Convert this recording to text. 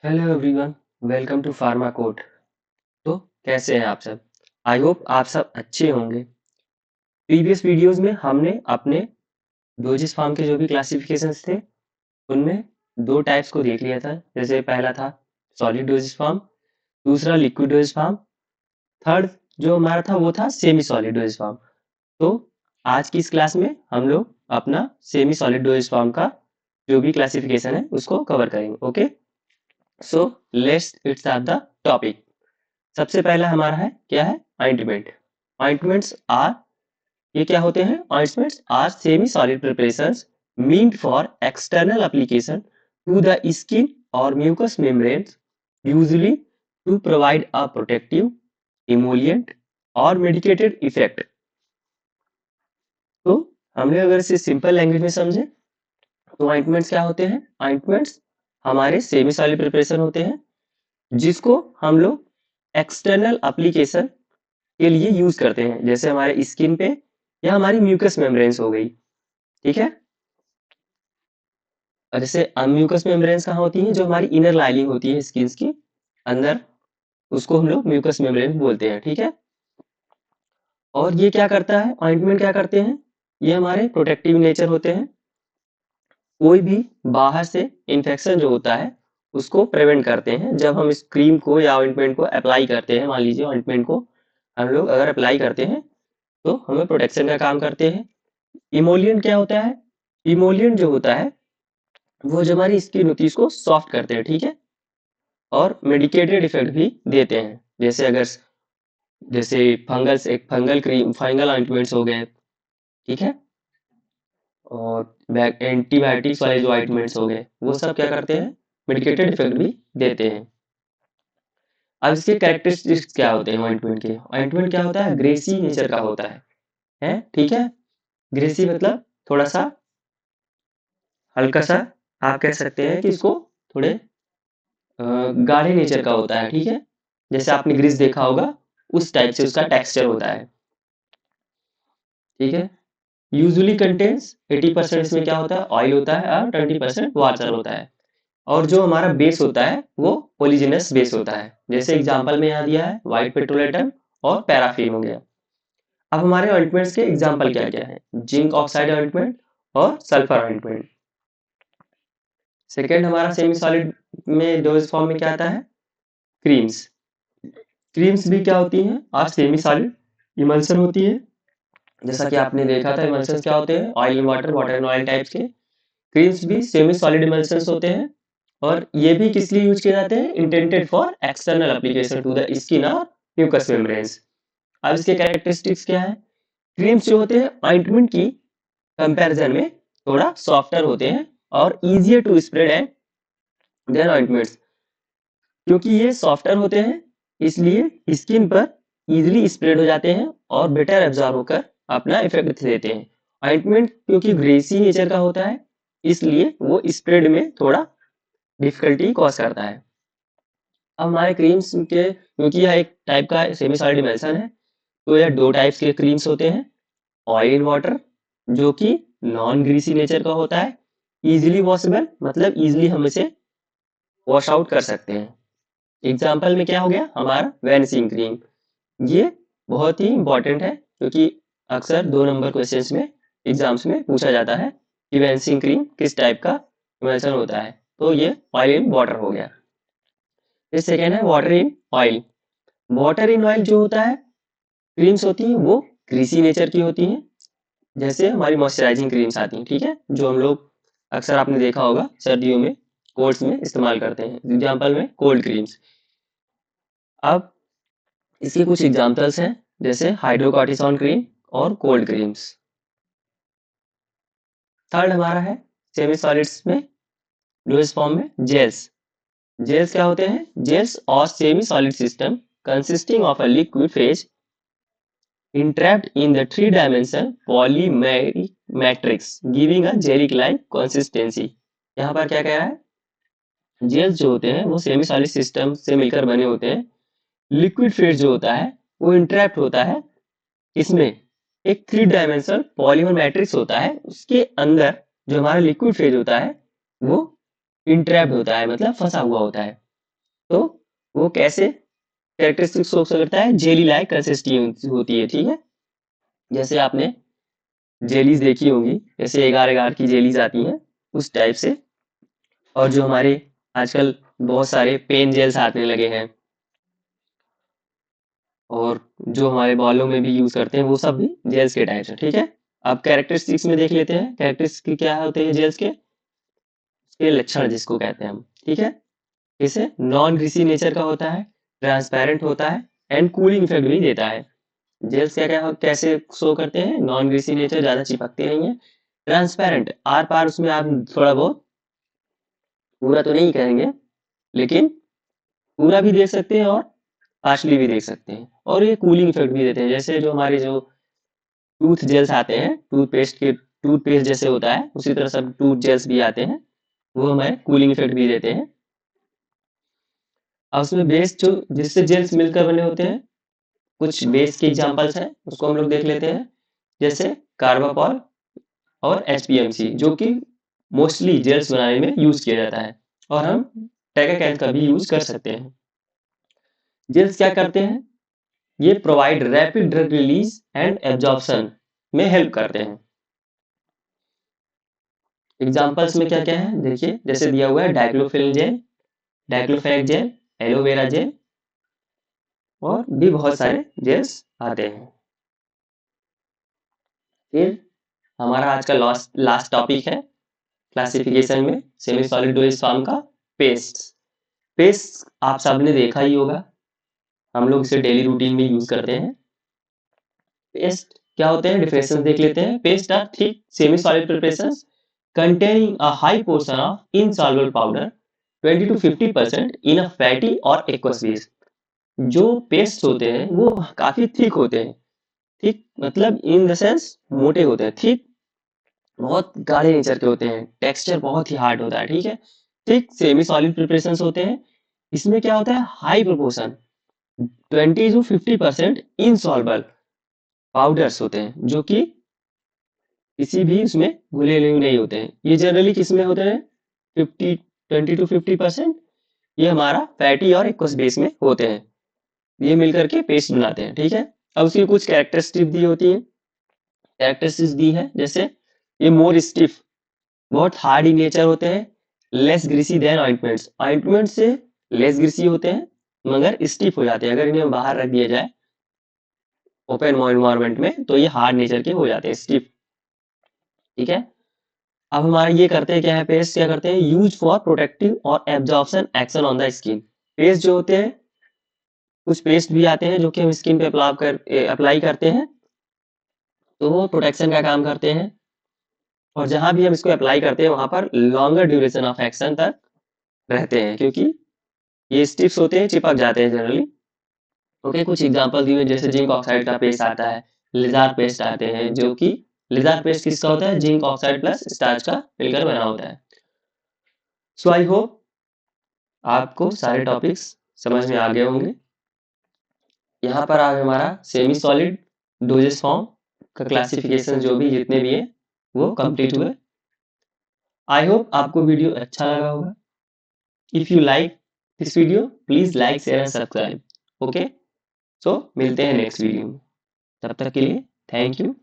Hello everyone, welcome to Pharma Code. तो कैसे हैं आप सब? आई होप आप सब अच्छे होंगे। प्रीवियस वीडियोस में हमने अपने डोजेस फॉर्म के जो भी क्लासिफिकेशंस थे उनमें दो टाइप्स को देख लिया था। जैसे पहला था सॉलिड डोजेस फॉर्म, दूसरा लिक्विड डोजेस फॉर्म, थर्ड जो हमारा था वो था सेमी सॉलिड डोजेस फॉर्म। तो आज की इस क्लास में हम लोग अपना सेमी सॉलिड डोजेस फॉर्म का जो भी क्लासिफिकेशन है उसको कवर करेंगे। Okay, so let's it start the topic. सबसे पहला हमारा है क्या है? ऑइंटमेंट। ऑइंटमेंट्स आर, ये क्या होते हैं? Ointments are semi solid preparations meant for external application to the skin और mucous membranes, usually to provide a protective, emollient और मेडिकेटेड इफेक्ट। तो हमने अगर इसे सिंपल लैंग्वेज में समझे तो ऑइंटमेंट्स क्या होते हैं? ऑइंटमेंट्स हमारे सेमी सॉलिड प्रिपरेशन होते हैं जिसको हम लोग एक्सटर्नल एप्लीकेशन के लिए यूज करते हैं, जैसे हमारे स्किन पे या हमारी म्यूकस मेम्ब्रेन्स हो गई। ठीक है, और जैसे म्यूकस मेम्ब्रेन्स कहाँ होती हैं? जो हमारी इनर लाइनिंग होती है स्किन की अंदर, उसको हम लोग म्यूकस मेम्ब्रेन बोलते हैं। ठीक है, और ये क्या करता है? ऑइंटमेंट क्या करते हैं? ये हमारे प्रोटेक्टिव नेचर होते हैं। कोई भी बाहर से इन्फेक्शन जो होता है उसको प्रिवेंट करते हैं। जब हम इस क्रीम को या ऑइंटमेंट को अप्लाई करते हैं, मान लीजिए ऑइंटमेंट को हम लोग अगर अप्लाई करते हैं तो हमें प्रोटेक्शन का काम करते हैं। इमोलिएंट क्या होता है? इमोलिएंट जो होता है वो जो हमारी स्किन होती है इसको सॉफ्ट करते हैं। ठीक है, और मेडिकेटेड इफेक्ट भी देते हैं। जैसे अगर जैसे फंगल क्रीम, फंगल ऑइंटमेंट्स हो गए। ठीक है, और एंटीबायोटिक्स वाले जो ऑइंटमेंट्स हो गए वो सब क्या करते हैं? मेडिकेटेड इफेक्ट भी देते हैं। अब इसके कैरेक्टरिस्टिक्स क्या होते हैं ऑइंटमेंट के? ऑइंटमेंट क्या होता है? ग्रेसी नेचर का होता है? ठीक है, ग्रेसी मतलब थोड़ा सा हल्का सा, आप कह सकते हैं कि इसको थोड़े गाढ़े नेचर का होता है। ठीक है, जैसे आपने ग्रीस देखा होगा उस टाइप से उसका टेक्सचर होता है। ठीक है, यूजुअली कंटेन्स 80% इसमें क्या होता है? ऑयल होता है और 20% वाटर होता है। और जो हमारा बेस होता है वो पोलिजिनस बेस होता है। जैसे एग्जांपल में यहाँ दिया है व्हाइट पेट्रोलेटम और पैराफिन हो गया। अब हमारे ऑइंटमेंट्स के एग्जांपल क्या क्या है? जिंक ऑक्साइड ऑइंटमेंट और सल्फर ऑइंटमेंट। सेकेंड हमारा सेमी सॉलिड में डोज फॉर्म में क्या आता है? क्रीम्स। क्रीम्स भी क्या होती हैं? और सेमी सॉलिड इमल्सन होती है। जैसा कि आपने देखा था इमल्सन्स क्या होते हैं? Oil and water, water and oil types के। क्रीम्स भी सेमी सॉलिड इमल्सन्स होते हैं और ये भी किस लिए यूज किए जाते हैं? Intended for external application to the skin और म्यूकस मेम्ब्रेन्स। अब इसके कैरेक्टरिस्टिक्स क्या है? क्रीम्स जो होते हैं ऑइंटमेंट की कंपैरिजन में थोड़ा सॉफ्टर होते हैं और easier to spread and than ointments. क्योंकि ये सॉफ्टर होते हैं इसलिए स्किन पर इजीली स्प्रेड हो जाते हैं और बेटर एब्जॉर्ब होकर अपना इफेक्ट देते हैं। ऑइंटमेंट क्योंकि ग्रेसी नेचर का होता है इसलिए वो स्प्रेड में थोड़ा डिफिकल्टी कॉज करता है। अब हमारे क्रीम्स के, क्योंकि यह एक टाइप का सेमी सॉलिड इमल्सन है, तो यह दो टाइप्स के क्रीम्स होते हैं। ऑयल इन वाटर जो कि नॉन ग्रीसी नेचर का होता है, इजीली वॉशेबल मतलब इजीली हम इसे वॉश आउट कर सकते हैं। एग्जाम्पल में क्या हो गया हमारा? Vanishing cream. ये बहुत ही इंपॉर्टेंट है क्योंकि अक्सर 2 नंबर क्वेश्चंस में एग्जाम्स में पूछा जाता है कि वैनिशिंग क्रीम किस टाइप का इमल्सन होता है। तो ये ऑयल इन वाटर हो गया। फिर सेकेंड है water in oil. Water in oil जो होता है, क्रीम्स होती हैं वो ग्रीसी नेचर की होती हैं। जैसे हमारी मॉइस्चराइजिंग क्रीम्स आती हैं। ठीक है, जो हम लोग अक्सर आपने देखा होगा सर्दियों में कोल्ड्स में इस्तेमाल करते हैं। एग्जाम्पल में कोल्ड क्रीम्स। अब इसके कुछ एग्जाम्पल्स हैं जैसे हाइड्रोकॉर्टिसोन क्रीम और कोल्ड क्रीम्स। थर्ड हमारा है सेमी सॉलिड्स में लोएस्ट फॉर्म में जेल्स। जेल्स क्या होते हैं? जेल्स और semi solid system consisting of a liquid phase entrapped in the three-dimensional polymeric matrix giving a jelly-like consistency। यहाँ पर क्या कह रहा है? जेल्स जो होते हैं वो सेमी सॉलिड सिस्टम से मिलकर बने होते हैं। लिक्विड फेज जो होता है वो इंट्रैप्ट होता है इसमें, एक 3 डायमेंशनल पॉलीमर मैट्रिक्स होता है, उसके अंदर जो हमारा लिक्विड फेज होता है वो इंट्रैप्ट होता है मतलब फंसा हुआ होता है। तो वो कैसे कैरेक्टरिस्टिक्स शो करता है, जेली लाइक कंसिस्टेंसी होती है, ठीक है। जैसे आपने जेलीज देखी होंगी, जैसे एगार एगार की जेलीज आती हैं उस टाइप से। और जो हमारे आजकल बहुत सारे पेन जेल्स आने लगे हैं और जो हमारे बालों में भी यूज करते हैं, वो सब भी जेल्स के टाइप्स हैं, ठीक है। अब कैरेक्टरिस्टिक्स में देख लेते हैं, कैरेक्टरिस्टिक्स क्या होते हैं जेल्स के, उसके लक्षण जिसको कहते हैं हम, ठीक है। इसे नॉन ग्रीसी नेचर का होता है, ट्रांसपेरेंट होता है एंड कूलिंग इफेक्ट भी देता है। जेल्स क्या क्या कैसे शो करते हैं, नॉन ग्रीसी नेचर, ज्यादा चिपकते नहीं है, ट्रांसपेरेंट, आर पार उसमें आप थोड़ा बहुत, पूरा तो नहीं कहेंगे लेकिन पूरा भी देख सकते हैं और पार्शली भी देख सकते हैं, और ये कूलिंग इफेक्ट भी देते हैं। जैसे जो हमारे जो टूथ जेल्स आते हैं, टूथपेस्ट जैसे होता है, उसी तरह सब टूथ जेल्स भी आते हैं, वो हमें कूलिंग इफेक्ट भी देते हैं। और उसमें बेस जो जिससे जेल्स मिलकर बने होते हैं, कुछ बेस के एग्जांपल्स हैं, उसको हम लोग देख लेते हैं। जैसे कार्बापॉल और एचपीएमसी, जो कि मोस्टली जेल्स बनाने में यूज किया जाता है, और हम टेगाकैन का भी यूज कर सकते हैं। जेल्स क्या करते हैं, ये provide rapid drug release and absorption में हेल्प करते हैं। एग्जांपल्स में क्या क्या है देखिए, जैसे दिया हुआ है diclofil gel, diclofenac gel, aloe vera gel, और भी बहुत सारे जेल्स आते हैं। फिर हमारा आज का लास्ट टॉपिक है क्लासिफिकेशन में सेमी सॉलिड डोसेज फॉर्म का, पेस्ट। पेस्ट आप सबने देखा ही होगा, हम लोग इसे डेली रूटीन में यूज करते हैं। पेस्ट क्या होते हैं, डिफरेंसेस देख लेते हैं। Paste are thick semi solid preparations containing a high portion of insoluble powder 20 to 50% in a fatty or aqueous base। जो पेस्ट होते हैं वो काफी थिक होते हैं, थिक मतलब इन द सेंस मोटे होते हैं, थिक बहुत गाढ़े नेचर के होते हैं, टेक्सचर बहुत ही हार्ड होता है, ठीक है। थिक सेमी सॉलिड प्रिपरेशंस होते हैं, इसमें क्या होता है, high proportion 20 to 50% insoluble powders होते हैं, जो कि किसी भी उसमें घुले हुए नहीं होते हैं। ये जनरली किसमें होते हैं, 20 to 50% ये हमारा फैटी और एक्वस बेस में होते हैं, ये मिलकर के पेस्ट बनाते हैं, ठीक है। अब उसकी कुछ कैरेक्टरिस्टिक दी होती है, कैरेक्टरिस्टिक्स दी है, जैसे ये मोर स्टिफ, बहुत हार्ड इन नेचर होते हैं, less greasy than ointments, ointment से लेस ग्रीसी होते हैं मगर स्टिफ हो जाते हैं, अगर इन्हें बाहर रख दिया जाए ओपन एनवायरनमेंट में तो ये हार्ड नेचर के हो जाते हैं, स्टिफ, ठीक है। अब हमारे ये करते हैं क्या है, पेस्ट क्या करते हैं, यूज फॉर प्रोटेक्टिव और absorption action on the skin. Paste जो होते हैं, कुछ पेस्ट भी आते हैं जो कि हम स्किन पे अप्लाई करते हैं, तो वो प्रोटेक्शन का काम करते हैं, और जहां भी हम इसको अप्लाई करते हैं वहां पर लॉन्गर ड्यूरेशन ऑफ एक्शन तक रहते हैं, क्योंकि ये स्टिफ्स होते हैं, चिपक जाते हैं जनरली। ओके, कुछ एग्जांपल दिए जैसे जिंक ऑक्साइड का पेस्ट आता है, लिजार पेस्ट आते हैं, जो कि लिजार पेस्ट किसका होता है, जिंक ऑक्साइड प्लस स्टार्च का मिलकर बना होता है। सो आई होप आपको सारे टॉपिक्स समझ में आ गए होंगे। यहाँ पर आज हमारा सेमी सॉलिड डोजेस फॉर्म का क्लासिफिकेशन जो भी जितने भी हैं वो कंप्लीट हुए। आई होप आपको वीडियो अच्छा लगा होगा। If you like this video please like share and subscribe. Okay, so मिलते हैं नेक्स्ट वीडियो में, तब तक के लिए थैंक यू।